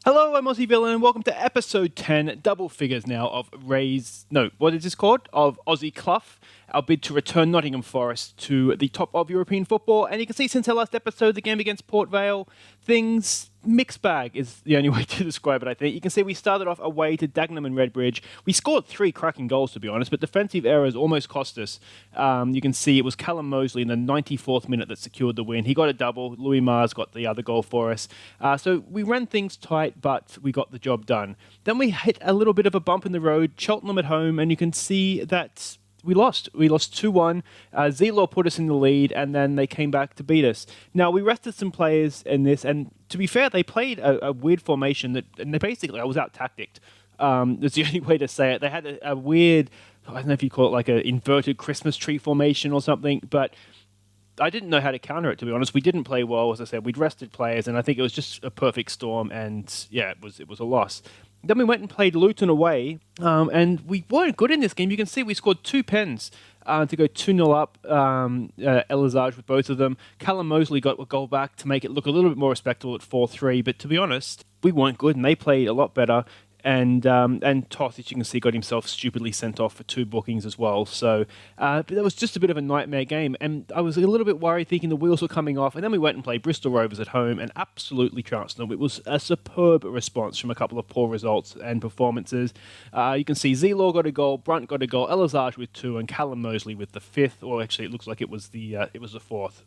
Hello, I'm Aussie Villain, and welcome to episode 10, double figures now, of what is this called? Of Aussie Cluff, our bid to return Nottingham Forest to the top of European football. And you can see since our last episode, the game against Port Vale, things mixed bag is the only way to describe it, I think. You can see we started off away to Dagenham and Redbridge. We scored 3 cracking goals, to be honest, but defensive errors almost cost us. You can see it was Callum Mosley in the 94th minute that secured the win. He got a double. Louis Mars got the other goal for us. So we ran things tight, but we got the job done. Then we hit a little bit of a bump in the road, Cheltenham at home, and you can see that we lost. We lost 2-1. Z-Law put us in the lead, and then they came back to beat us. Now, we rested some players in this, and to be fair, they played a weird formation and they basically, I was out-tacticked. That's the only way to say it. They had a weird, I don't know if you call it like an inverted Christmas tree formation or something, but I didn't know how to counter it, to be honest. We didn't play well, as I said. We'd rested players, and I think it was just a perfect storm, and yeah, it was a loss. Then we went and played Luton away, and we weren't good in this game. You can see we scored 2 pens to go 2-0 up, Elizage with both of them. Callum Mosley got a goal back to make it look a little bit more respectable at 4-3, but to be honest, we weren't good, and they played a lot better. And Toth, as you can see, got himself stupidly sent off for 2 bookings as well. So but that was just a bit of a nightmare game. And I was a little bit worried, thinking the wheels were coming off. And then we went and played Bristol Rovers at home and absolutely trounced them. It was a superb response from a couple of poor results and performances. You can see Z-Law got a goal, Brunt got a goal, Elizage with 2, and Callum Mosley with the 5th. Or actually, it looks like it was the 4th.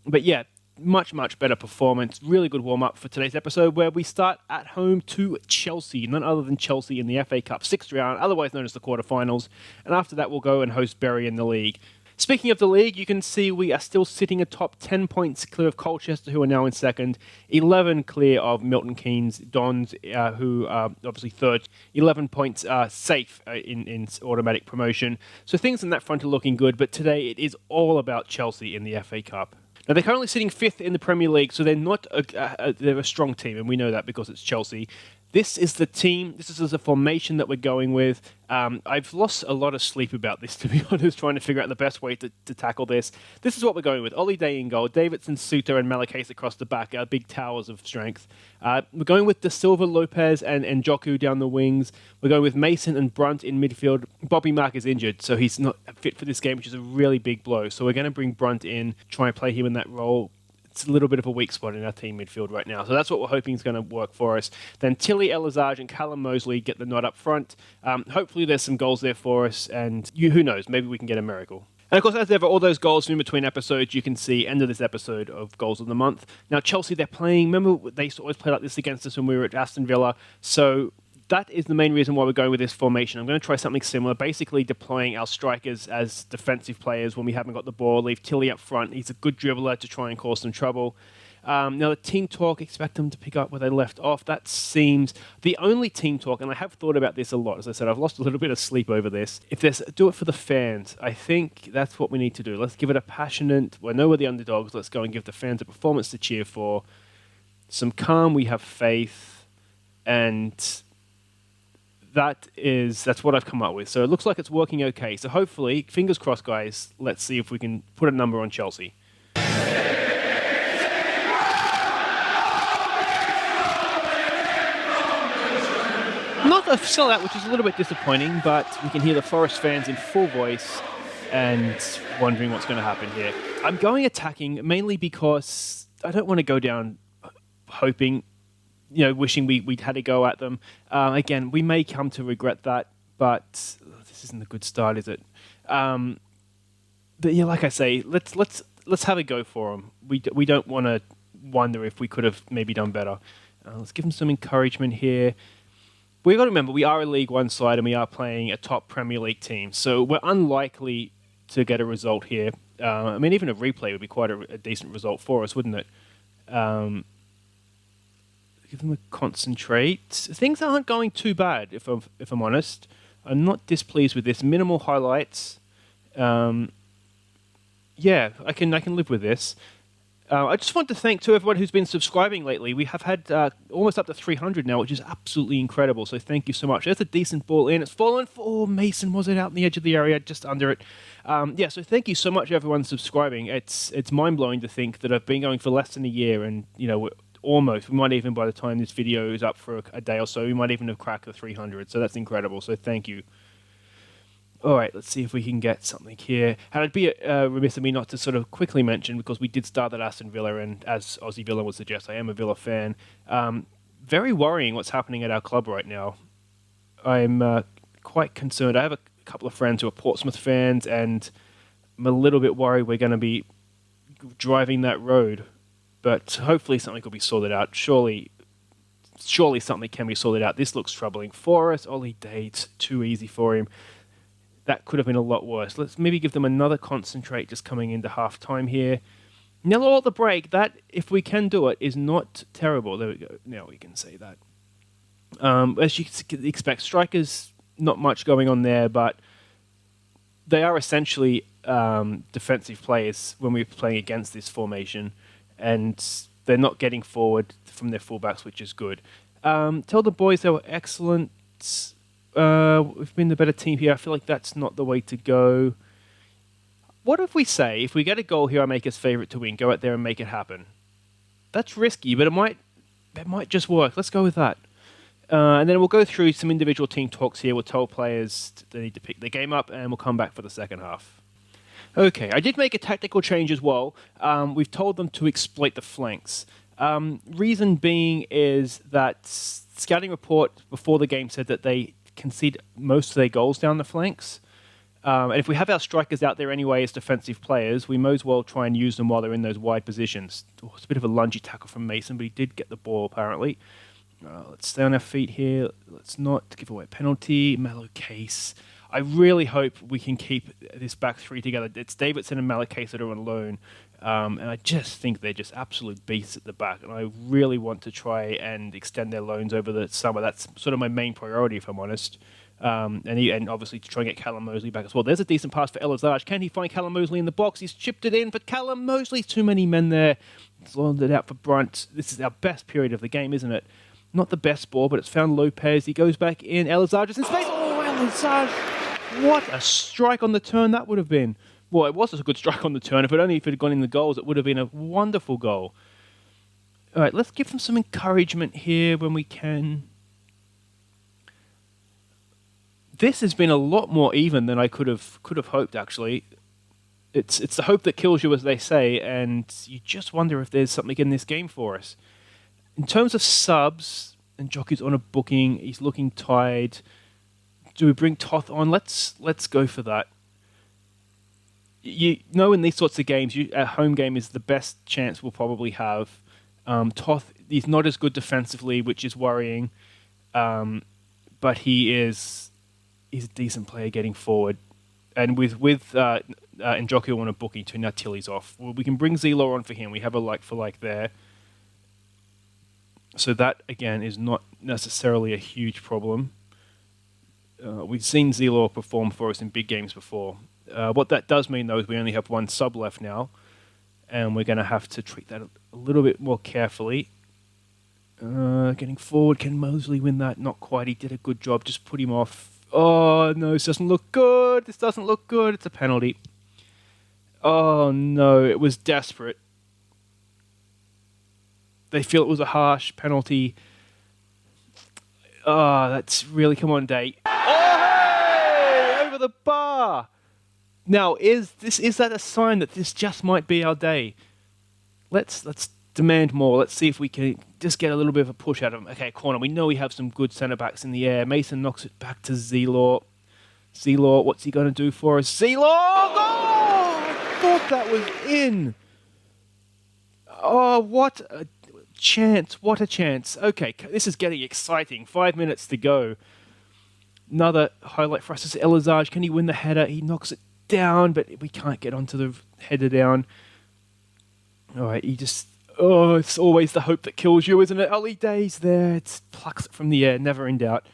But yeah, much better performance. Really good warm-up for today's episode, where we start at home to Chelsea, none other than Chelsea in the FA Cup 6th round, otherwise known as the quarterfinals. And after that, we'll go and host Bury in the league. Speaking of the league, you can see we are still sitting atop 10 points clear of Colchester, who are now in second, 11 clear of Milton Keynes Dons, who are obviously third, 11 points safe in automatic promotion. So things on that front are looking good, but today it is all about Chelsea in the FA Cup. Now, they're currently sitting 5th in the Premier League, so they're not they're a strong team, and we know that because it's Chelsea. This is the team, this is the formation that we're going with. I've lost a lot of sleep about this, to be honest, trying to figure out the best way to tackle this. This is what we're going with. Ollie Day in goal, Davidson, Suter, and Malacase across the back, our big towers of strength. We're going with De Silva, Lopez, and Njoku down the wings. We're going with Mason and Brunt in midfield. Bobby Mark is injured, so he's not fit for this game, which is a really big blow. So we're going to bring Brunt in, try and play him in that role. It's a little bit of a weak spot in our team midfield right now. So that's what we're hoping is going to work for us. Then Tilly, Elizage, and Callum Mosley get the nod up front. Hopefully there's some goals there for us, and who knows, maybe we can get a miracle. And of course, as ever, all those goals in between episodes, you can see end of this episode of Goals of the Month. Now, Chelsea, they're playing, remember, they used to always play like this against us when we were at Aston Villa. So that is the main reason why we're going with this formation. I'm going to try something similar, basically deploying our strikers as defensive players when we haven't got the ball, leave Tilly up front. He's a good dribbler to try and cause some trouble. Now, the team talk, expect them to pick up where they left off. That seems the only team talk, and I have thought about this a lot. As I said, I've lost a little bit of sleep over this. If there's do it for the fans, I think that's what we need to do. Let's give it a passionate, we know we're the underdogs, let's go and give the fans a performance to cheer for. Some calm, we have faith, and that's what I've come up with. So it looks like it's working okay. So hopefully, fingers crossed, guys, let's see if we can put a number on Chelsea. Not a sellout, which is a little bit disappointing, but we can hear the Forest fans in full voice and wondering what's going to happen here. I'm going attacking mainly because I don't want to go down hoping, wishing we'd had a go at them. Again, we may come to regret that, but this isn't a good start, is it? But yeah, like I say, let's have a go for them. We don't want to wonder if we could have maybe done better. Let's give them some encouragement here. We've got to remember, we are a League One side and we are playing a top Premier League team, so we're unlikely to get a result here. Even a replay would be quite a decent result for us, wouldn't it? Give them a concentrate. Things aren't going too bad, if I'm honest. I'm not displeased with this. Minimal highlights. Yeah, I can live with this. I just want to thank to everyone who's been subscribing lately. We have had almost up to 300 now, which is absolutely incredible. So thank you so much. There's a decent ball in. It's fallen for Mason. Was it out on the edge of the area, just under it? So thank you so much, everyone subscribing. It's mind blowing to think that I've been going for less than a year, and we're almost. We might even, by the time this video is up for a day or so, we might even have cracked the 300. So that's incredible. So thank you. All right, let's see if we can get something here. And it'd be remiss of me not to sort of quickly mention, because we did start at Aston Villa, and as Aussie Villa would suggest, I am a Villa fan. Very worrying what's happening at our club right now. I'm quite concerned. I have a couple of friends who are Portsmouth fans, and I'm a little bit worried we're going to be driving that road. But hopefully something will be sorted out. Surely something can be sorted out. This looks troubling. Forest, Ollie Dates, too easy for him. That could have been a lot worse. Let's maybe give them another concentrate just coming into half-time here. Nil all at the break. That, if we can do it, is not terrible. There we go. Now we can say that. As you expect, strikers, not much going on there, but they are essentially defensive players when we're playing against this formation, and they're not getting forward from their fullbacks, which is good. Tell the boys they were excellent. We've been the better team here. I feel like that's not the way to go. What if we say, if we get a goal here, I make us favourite to win, go out there and make it happen? That's risky, but it might just work. Let's go with that. And then we'll go through some individual team talks here. We'll tell players they need to pick their game up, and we'll come back for the second half. Okay, I did make a tactical change as well. We've told them to exploit the flanks. Reason being is that scouting report before the game said that they concede most of their goals down the flanks. And if we have our strikers out there anyway as defensive players, we may as well try and use them while they're in those wide positions. Oh, it's a bit of a lungy tackle from Mason, but he did get the ball apparently. Let's stay on our feet here. Let's not give away a penalty. Mallow Case. I really hope we can keep this back three together. It's Davidson and Mallow Case that are on loan. And I just think they're just absolute beasts at the back. And I really want to try and extend their loans over the summer. That's sort of my main priority, if I'm honest. And obviously to try and get Callum Mosley back as well. There's a decent pass for Elizage. Can he find Callum Mosley in the box? He's chipped it in for Callum Mosley. Too many men there. It's loaned it out for Brunt. This is our best period of the game, isn't it? Not the best ball, but it's found Lopez. He goes back in. Elizage is in space. Oh, Elizage. What a strike on the turn that would have been. Well, it was a good strike on the turn. If it had gone in the goals, it would have been a wonderful goal. All right, let's give them some encouragement here when we can. This has been a lot more even than I could have hoped, actually. It's the hope that kills you, as they say, and you just wonder if there's something in this game for us. In terms of subs, and Jockey's on a booking, he's looking tired. Do we bring Toth on? Let's go for that. You know, in these sorts of games, a home game is the best chance we'll probably have. Toth, he's not as good defensively, which is worrying, but he's a decent player getting forward. And with Njoku on a booking too, now Tilly's off. Well, we can bring Zelo on for him. We have a like for like there. So that, again, is not necessarily a huge problem. We've seen Zelo perform for us in big games before. What that does mean, though, is we only have one sub left now, and we're going to have to treat that a little bit more carefully. Getting forward, can Mosley win that? Not quite. He did a good job. Just put him off. Oh, no, this doesn't look good. This doesn't look good. It's a penalty. Oh, no, it was desperate. They feel it was a harsh penalty. Oh, that's really... Come on, Day. Oh, hey! Over the bar! Now, is that a sign that this just might be our day? Let's demand more. Let's see if we can just get a little bit of a push out of him. Okay, corner. We know we have some good centre-backs in the air. Mason knocks it back to Zelor. Zelor, what's he going to do for us? Zelor! Oh! I thought that was in. Oh, what a chance. What a chance. Okay, this is getting exciting. 5 minutes to go. Another highlight for us is Elizage. Can he win the header? He knocks it down, but we can't get onto the header down. All right, he just... Oh, it's always the hope that kills you, isn't it? Early days there. It plucks it from the air, never in doubt.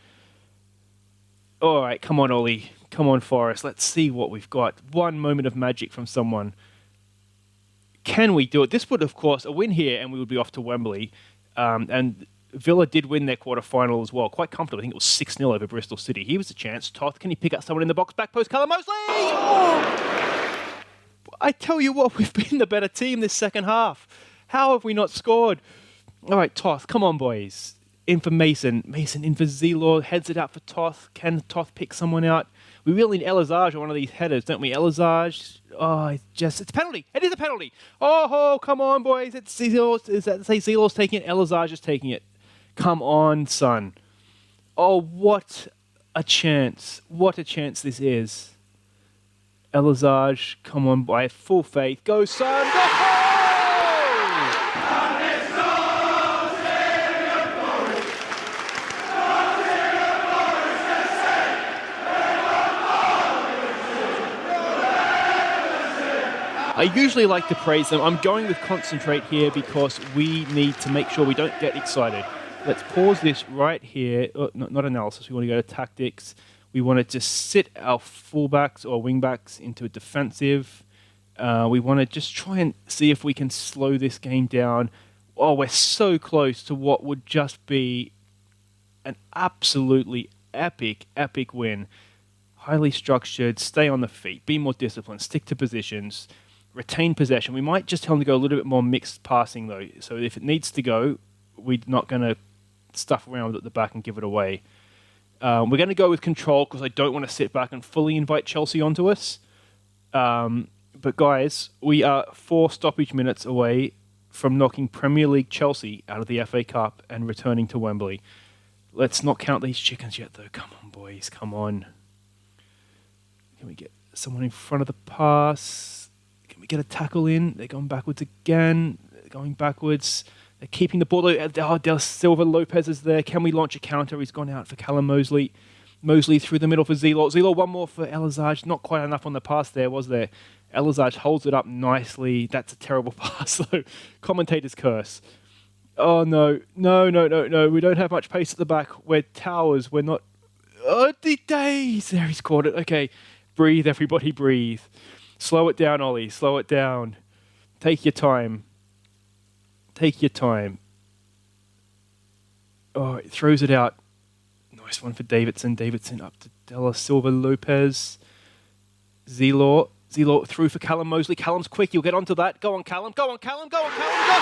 All right, come on, Ollie. Come on, Forrest. Let's see what we've got. One moment of magic from someone. Can we do it? This would, of course, a win here, and we would be off to Wembley. And Villa did win their quarter-final as well. Quite comfortable. I think it was 6-0 over Bristol City. Here was a chance. Toth, can he pick up someone in the box? Back post, Callum Mosley! Oh! I tell you what, we've been the better team this second half. How have we not scored? All right, Toth, come on, boys. In for Mason. Mason in for Zelor. Heads it out for Toth. Can Toth pick someone out? We really need Elazage on one of these headers, don't we? Elazage. Oh, it's a penalty. It is a penalty. Oh, come on, boys. It's Zelor. Is that to say Zelor's taking it? Elazage is taking it. Come on, son. Oh, what a chance. What a chance this is. Elazage, come on, boy. Full faith. Go, son. Go! I usually like to praise them. I'm going with concentrate here because we need to make sure we don't get excited. Let's pause this right here. Oh, not analysis. We want to go to tactics. We want to just sit our fullbacks or wingbacks into a defensive. We want to just try and see if we can slow this game down. Oh, we're so close to what would just be an absolutely epic win. Highly structured, stay on the feet, be more disciplined, stick to positions, retain possession. We might just tell them to go a little bit more mixed passing, though. So if it needs to go, we're not going to stuff around at the back and give it away. We're going to go with control because I don't want to sit back and fully invite Chelsea onto us. But guys, we are 4 stoppage minutes away from knocking Premier League Chelsea out of the FA Cup and returning to Wembley. Let's not count these chickens yet, though. Come on, boys. Come on. Can we get someone in front of the pass? Can we get a tackle in? They're going backwards again. They're going backwards. They're keeping the ball. Oh, Del Silva Lopez is there. Can we launch a counter? He's gone out for Callum Mosley. Mosley through the middle for Zelor. Zelor, one more for Elazage. Not quite enough on the pass there, was there? Elazage holds it up nicely. That's a terrible pass, though. Commentator's curse. Oh, no. No. We don't have much pace at the back. We're towers. We're not... Oh, the days! There, he's caught it. Okay. Breathe, everybody, breathe. Slow it down, Ollie. Slow it down. Take your time. Take your time. Oh, it throws it out. Nice one for Davidson. Davidson up to Della Silva Lopez. Zelor through for Callum Mosley. Callum's quick. You'll get onto that. Go on, Callum. Go on, Callum. Go on, Callum. Go!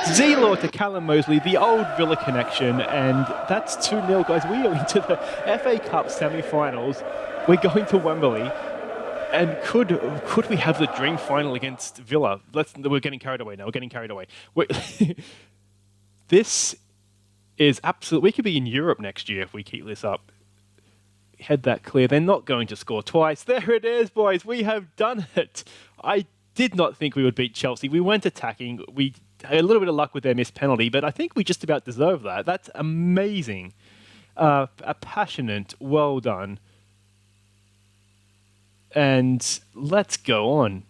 Zelor to Callum Mosley, the old Villa connection, and that's 2-0, guys. We are into the FA Cup semi-finals. We're going to Wembley, and could we have the dream final against Villa? We're getting carried away now. We're getting carried away. This is absolute. We could be in Europe next year if we keep this up. Head that clear. They're not going to score twice. There it is, boys. We have done it. I did not think we would beat Chelsea. We went attacking. We had a little bit of luck with their missed penalty, but I think we just about deserve that. That's amazing. A passionate, well done. And let's go on.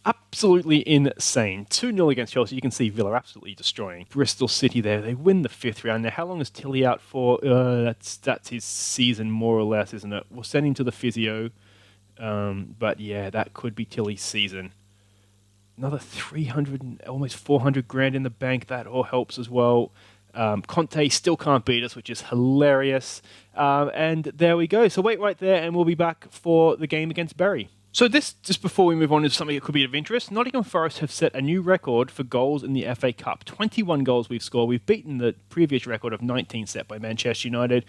Absolutely insane. 2-0 against Chelsea. You can see Villa absolutely destroying Bristol City there. They win the 5th round. Now, how long is Tilly out for? That's his season, more or less, isn't it? We'll send him to the physio. But yeah, that could be Tilly's season. Another 300, almost 400 grand in the bank. That all helps as well. Conte still can't beat us, which is hilarious. And there we go. So wait right there, and we'll be back for the game against Bury. So this, just before we move on, is something that could be of interest. Nottingham Forest have set a new record for goals in the FA Cup. 21 goals we've scored. We've beaten the previous record of 19 set by Manchester United.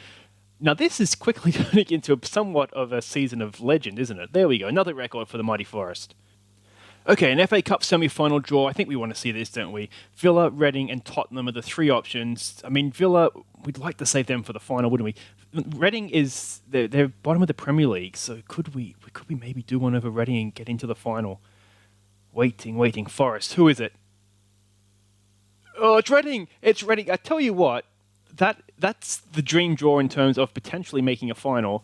Now, this is quickly turning into somewhat of a season of legend, isn't it? There we go. Another record for the mighty Forest. Okay, an FA Cup semi-final draw. I think we want to see this, don't we? Villa, Reading, and Tottenham are the 3 options. I mean, Villa, we'd like to save them for the final, wouldn't we? Reading is they're bottom of the Premier League, so could we maybe do one over Reading and get into the final? Waiting. Forest, who is it? Oh, it's Reading. It's Reading. I tell you what, that's the dream draw in terms of potentially making a final,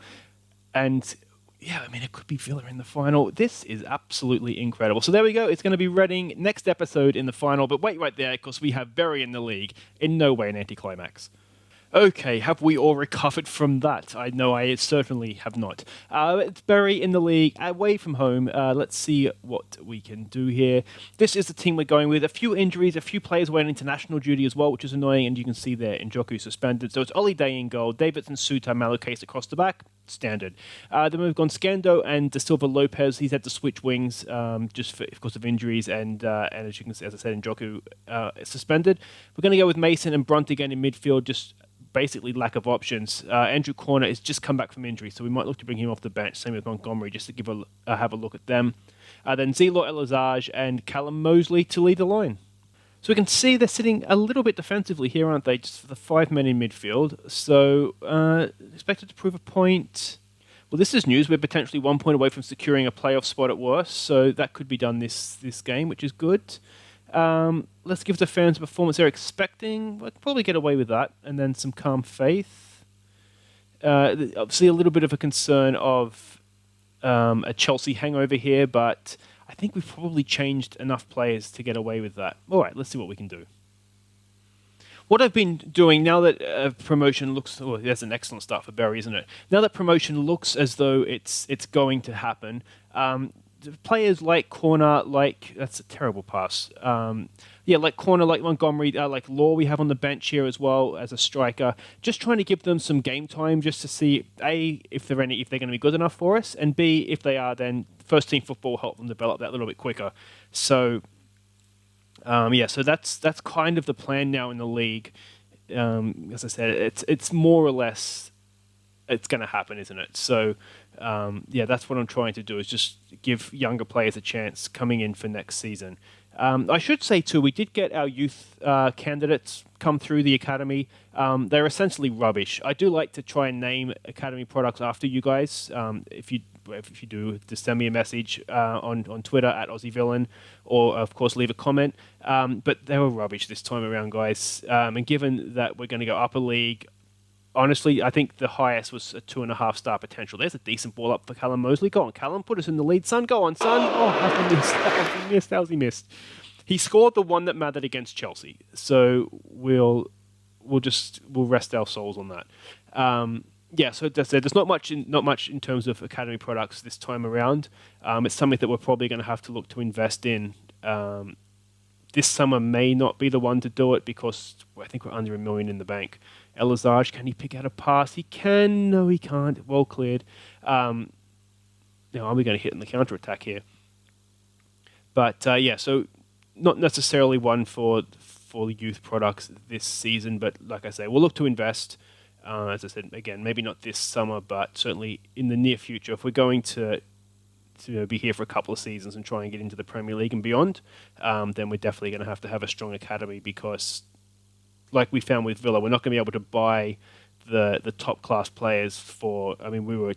and. Yeah, I mean, it could be Villa in the final. This is absolutely incredible. So there we go. It's going to be Reading next episode in the final. But wait right there, because we have Bury in the league. In no way an anticlimax. Okay, have we all recovered from that? I know I certainly have not. It's Bury in the league, away from home. Let's see what we can do here. This is the team we're going with. A few injuries, a few players were on international duty as well, which is annoying. And you can see there, Njoku suspended. So it's Ollie Day in goal, Davidson, Suta, Malukase across the back. standard. Then we've gone Scando and De Silva Lopez. He's had to switch wings just for, of course, of injuries, and as you can see, as I said, Njoku is suspended. We're going to go with Mason and Brunt again in midfield, just basically lack of options. Andrew Corner has just come back from injury, so we might look to bring him off the bench. Same with Montgomery, just to have a look at them. Then Zelo Elizage and Callum Mosley to lead the line. So we can see they're sitting a little bit defensively here, aren't they? Just for the 5 men in midfield. So expected to prove a point. Well, this is news. We're potentially 1 point away from securing a playoff spot at worst, so that could be done this game, which is good. Let's give the fans a performance they're expecting. We'll probably get away with that. And then some calm faith. Obviously, a little bit of a concern of a Chelsea hangover here, but I think we've probably changed enough players to get away with that. All right, let's see what we can do. What I've been doing now that promotion looks... Oh, that's an excellent start for Barry, isn't it? Now that promotion looks as though it's going to happen... players like Corner, that's a terrible pass. Like Corner, like Montgomery, like Law we have on the bench here as well as a striker. Just trying to give them some game time just to see, A, if they're going to be good enough for us, and B, if they are, then first team football will help them develop that a little bit quicker. So, so that's kind of the plan now in the league. As I said, it's more or less it's going to happen, isn't it? So, that's what I'm trying to do, is just give younger players a chance coming in for next season. I should say, too, we did get our youth candidates come through the academy. They're essentially rubbish. I do like to try and name academy products after you guys. If you do, just send me a message on Twitter at AussieVillain, or, of course, leave a comment. But they were rubbish this time around, guys. And given that we're going to go up a league, honestly, I think the highest was a 2.5-star potential. There's a decent ball up for Callum Mosley. Go on, Callum. Put us in the lead, son. Go on, son. Oh, how's he missed? He scored the one that mattered against Chelsea. So we'll rest our souls on that. So there's not much in terms of academy products this time around. It's something that we're probably going to have to look to invest in. This summer may not be the one to do it because I think we're under $1 million in the bank. Elizage, can he pick out a pass? He can. No, he can't. Well cleared. Now, are we going to hit in the counter-attack here? But, so not necessarily one for youth products this season, but like I say, we'll look to invest. As I said, again, maybe not this summer, but certainly in the near future. If we're going to be here for a couple of seasons and try and get into the Premier League and beyond, then we're definitely going to have a strong academy, because like we found with Villa, we're not going to be able to buy the top class players for... I mean, we were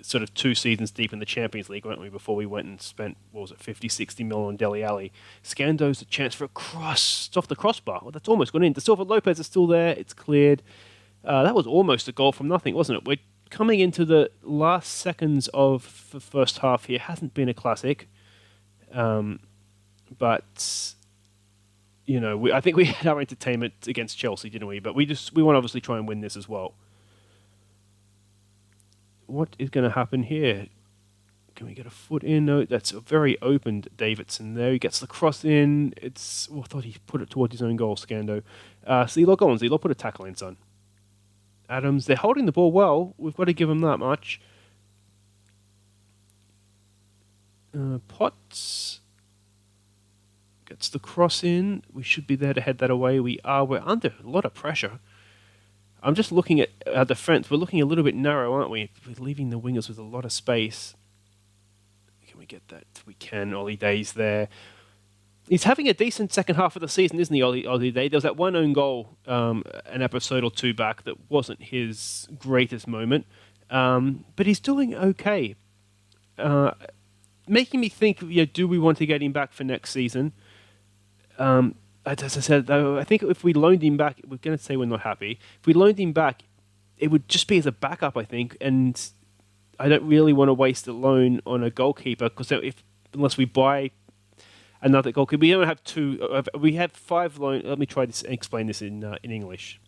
sort of 2 seasons deep in the Champions League, weren't we, before we went and spent, 50-60 mil on Dele Alli. Scando's a chance for a cross. It's off the crossbar. Well, that's almost gone in. De Silva Lopez is still there. It's cleared. That was almost a goal from nothing, wasn't it? We're coming into the last seconds of the first half here. Hasn't been a classic. But... I think we had our entertainment against Chelsea, didn't we? But we want to obviously try and win this as well. What is going to happen here? Can we get a foot in? No, that's a very opened Davidson there. He gets the cross in. I thought he put it towards his own goal, Scando. Zelo, go on, Zelo, put a tackle in, son. Adams, they're holding the ball well. We've got to give them that much. Potts gets the cross in. We should be there to head that away. We are. We're under a lot of pressure. I'm just looking at our defence. We're looking a little bit narrow, aren't we? We're leaving the wingers with a lot of space. Can we get that? We can. Ollie Day's there. He's having a decent second half of the season, isn't he, Ollie Day? There was that one own goal an episode or 2 back that wasn't his greatest moment. But he's doing okay. Making me think, do we want to get him back for next season? As I said, though, I think if we loaned him back, we're going to say we're not happy. If we loaned him back, it would just be as a backup, I think. And I don't really want to waste a loan on a goalkeeper, because unless we buy another goalkeeper, we don't have 2. We have 5 loan. Let me try this and explain this in English.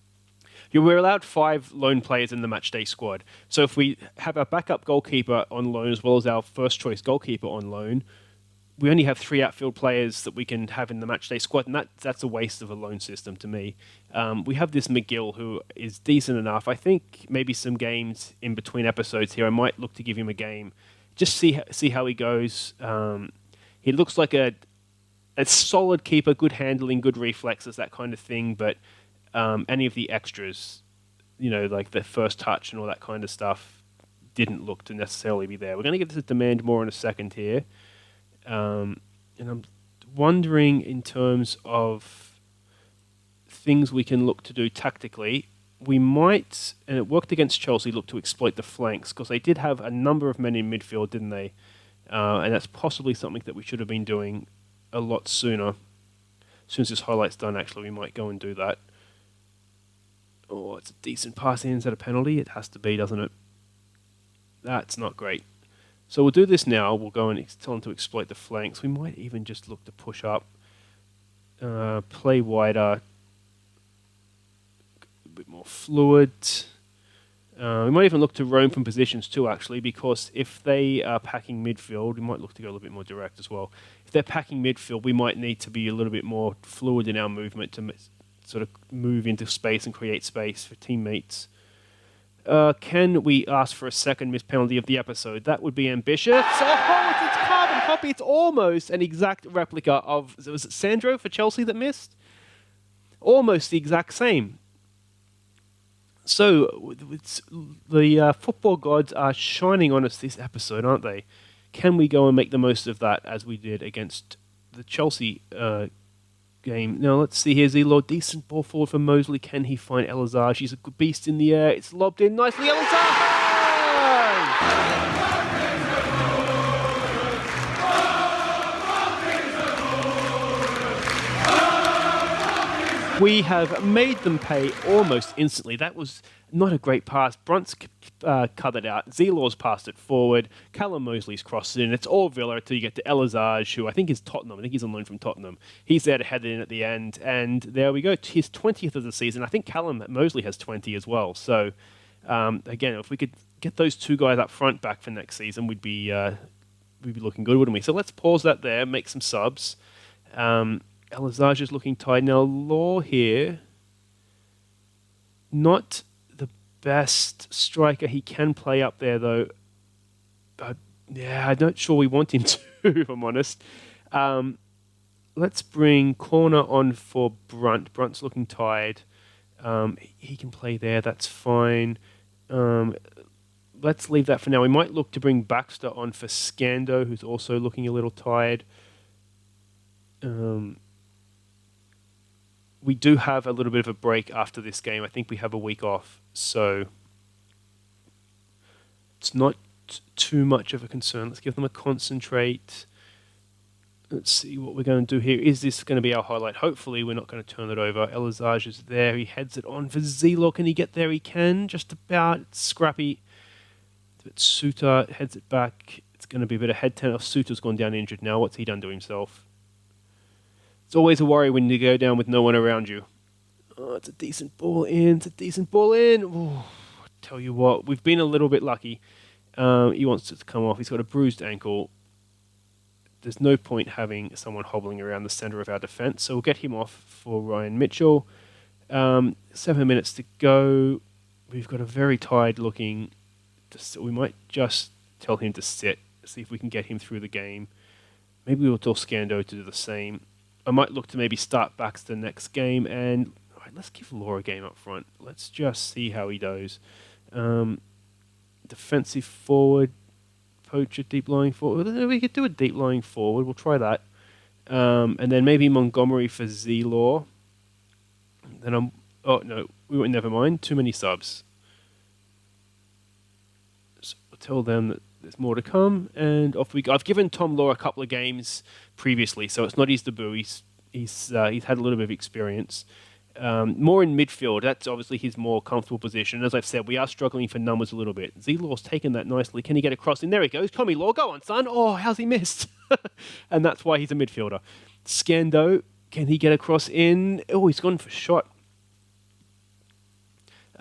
We're allowed 5 loan players in the matchday squad. So if we have our backup goalkeeper on loan as well as our first choice goalkeeper on loan, we only have 3 outfield players that we can have in the matchday squad, and that's a waste of a loan system to me. We have this McGill who is decent enough. I think maybe some games in between episodes here, I might look to give him a game, just see how he goes. He looks like a solid keeper, good handling, good reflexes, that kind of thing. But any of the extras, like the first touch and all that kind of stuff, didn't look to necessarily be there. We're going to get this a demand more in a second here. And I'm wondering in terms of things we can look to do tactically. We might, and it worked against Chelsea, look to exploit the flanks because they did have a number of men in midfield, didn't they? And that's possibly something that we should have been doing a lot sooner. As soon as this highlight's done, actually, we might go and do that. Oh, it's a decent pass in instead of penalty. It has to be, doesn't it? That's not great. So we'll do this now. We'll go and tell them to exploit the flanks. We might even just look to push up, play wider, a bit more fluid. We might even look to roam from positions too, actually, because if they are packing midfield, we might look to go a little bit more direct as well. If they're packing midfield, we might need to be a little bit more fluid in our movement to sort of move into space and create space for teammates. Can we ask for a second missed penalty of the episode? That would be ambitious. Oh, it's carbon copy. It's almost an exact replica of... Was it Sandro for Chelsea that missed? Almost the exact same. So, the football gods are shining on us this episode, aren't they? Can we go and make the most of that as we did against the Chelsea game? Now, let's see here. Zelo, decent ball forward for Mosley. Can he find Elazar? She's a good beast in the air. It's lobbed in nicely. Elazar! We have made them pay almost instantly. That was not a great pass. Brunt's cut it out. Zelor's passed it forward. Callum Mosley's crossed it in. It's all Villa until you get to Elazar, who I think is Tottenham. I think he's on loan from Tottenham. He's there to head it in at the end. And there we go. His 20th of the season. I think Callum Mosley has 20 as well. So, again, if we could get those two guys up front back for next season, we'd be looking good, wouldn't we? So let's pause that there, make some subs. Elazar is looking tight. Now, Law here, not the best striker. He can play up there, though. But, yeah, I'm not sure we want him to, if I'm honest. Let's bring Corner on for Brunt. Brunt's looking tired. He can play there. That's fine. Let's leave that for now. We might look to bring Baxter on for Scando, who's also looking a little tired. We do have a little bit of a break after this game. I think we have a week off, so it's not too much of a concern. Let's give them a concentrate. Let's see what we're going to do here. Is this going to be our highlight? Hopefully we're not going to turn it over. Elazar is there. He heads it on for Zelo. Can he get there? He can. Just about. It's scrappy. But Suter heads it back. It's going to be a bit of head turn. Suter's gone down injured now. What's he done to himself? It's always a worry when you go down with no one around you. Oh, it's a decent ball in. It's a decent ball in. Oh, I tell you what, we've been a little bit lucky. He wants it to come off. He's got a bruised ankle. There's no point having someone hobbling around the centre of our defence, so we'll get him off for Ryan Mitchell. 7 minutes to go. We've got a very tired looking... We might just tell him to sit, see if we can get him through the game. Maybe we'll tell Scando to do the same. I might look to maybe start Baxter next game, and all right, let's give Law a game up front. Let's just see how he does. Defensive forward, Poacher, deep lying forward. We could do a deep lying forward. We'll try that. And then maybe Montgomery for Z-Law. Then oh, no, never mind. Too many subs. So we'll tell them that there's more to come, and off we go. I've given Tom Law a couple of games previously, so it's not his debut. He's had a little bit of experience. More in midfield. That's obviously his more comfortable position. As I've said, we are struggling for numbers a little bit. Z-Law's taken that nicely. Can he get across? And there he goes. Tommy Law, go on, son. Oh, how's he missed? And that's why he's a midfielder. Scando, can he get across in? Oh, he's gone for shot.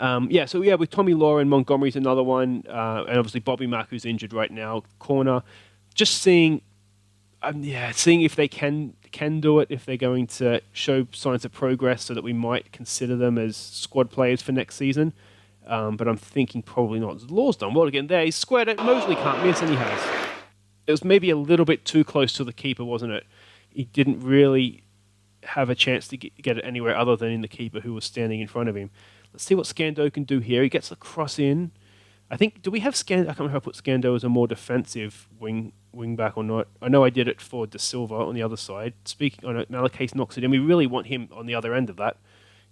With Tommy Law and Montgomery's another one, and obviously Bobby Mack, who's injured right now, corner. Just seeing Yeah, seeing if they can do it, if they're going to show signs of progress, so that we might consider them as squad players for next season. But I'm thinking probably not. Law's done well again there. He's squared it. Mosley can't miss, and he has. It was maybe a little bit too close to the keeper, wasn't it? He didn't really have a chance to get it anywhere other than in the keeper, who was standing in front of him. Let's see what Scando can do here. He gets the cross in. I think, do we have Scando? I can't remember if I put Scando as a more defensive wing back or not. I know I did it for De Silva on the other side. Speaking on it, Malacase knocks it in. We really want him on the other end of that,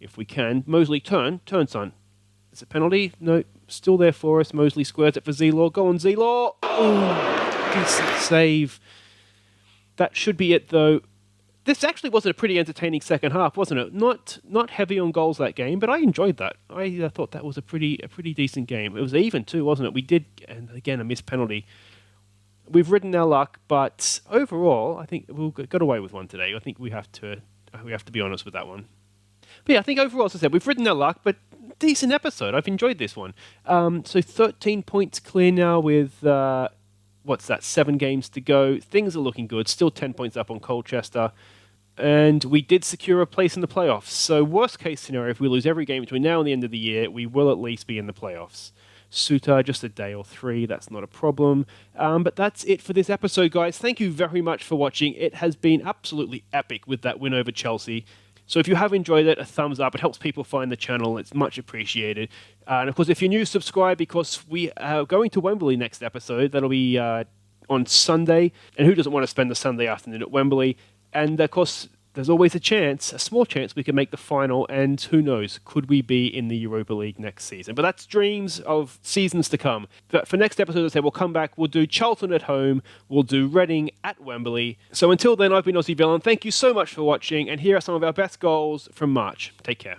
if we can. Mosley, turn, son. Is it penalty? No, still there for us. Mosley squares it for Z-Law. Go on, Z-Law. Oh, decent save. That should be it, though. This actually wasn't a pretty entertaining second half, wasn't it? Not heavy on goals that game, but I enjoyed that. I thought that was a pretty decent game. It was even too, wasn't it? We did, and again, a missed penalty. We've ridden our luck, but overall, I think we got away with one today. I think we have to be honest with that one. But yeah, I think overall, as I said, we've ridden our luck, but decent episode. I've enjoyed this one. So 13 points clear now with 7 games to go. Things are looking good. Still 10 points up on Colchester. And we did secure a place in the playoffs. So worst case scenario, if we lose every game between now and the end of the year, we will at least be in the playoffs. Suter, just a day or 3, that's not a problem. But that's it for this episode, guys. Thank you very much for watching. It has been absolutely epic with that win over Chelsea. So if you have enjoyed it, a thumbs up. It helps people find the channel. It's much appreciated. And of course, if you're new, subscribe, because we are going to Wembley next episode. That'll be on Sunday. And who doesn't want to spend the Sunday afternoon at Wembley? And of course, there's always a small chance we can make the final, and who knows, could we be in the Europa League next season? But that's dreams of seasons to come. But for next episode, as I said, we'll come back, we'll do Charlton at home, we'll do Reading at Wembley. So until then, I've been Aussie Villain. Thank you so much for watching, and here are some of our best goals from March. Take care.